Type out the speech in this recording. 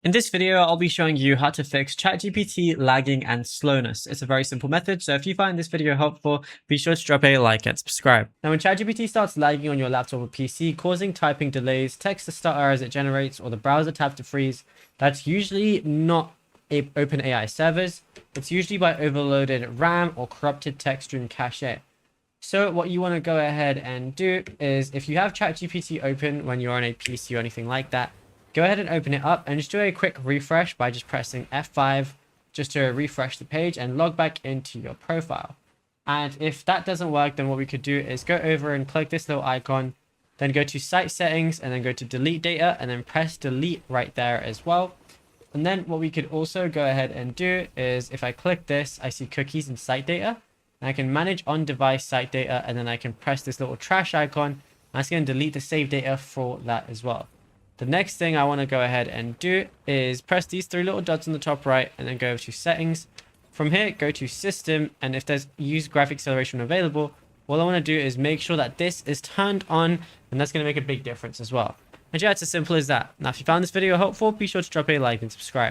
In this video, I'll be showing you how to fix ChatGPT lagging and slowness. It's a very simple method, so if you find this video helpful, be sure to drop a like and subscribe. Now, when ChatGPT starts lagging on your laptop or PC, causing typing delays, text to stutter as it generates, or the browser tab to freeze, that's usually not OpenAI servers. It's usually by overloaded RAM or corrupted text stream cache. So what you want to go ahead and do is, if you have ChatGPT open when you're on a PC or anything like that, go ahead and open it up and just do a quick refresh by just pressing F5 just to refresh the page and log back into your profile. And if that doesn't work, then what we could do is go over and click this little icon, then go to site settings and then go to delete data and then press delete right there as well. And then what we could also go ahead and do is, if I click this, I see cookies and site data. And I can manage on device site data, and then I can press this little trash icon. And that's going to delete the save data for that as well. The next thing I want to go ahead and do is press these three little dots on the top right and then go to settings. From here, go to system, and if there's use graphic acceleration available, all I want to do is make sure that this is turned on, and that's going to make a big difference as well. And yeah, it's as simple as that. Now, if you found this video helpful, be sure to drop a like and subscribe.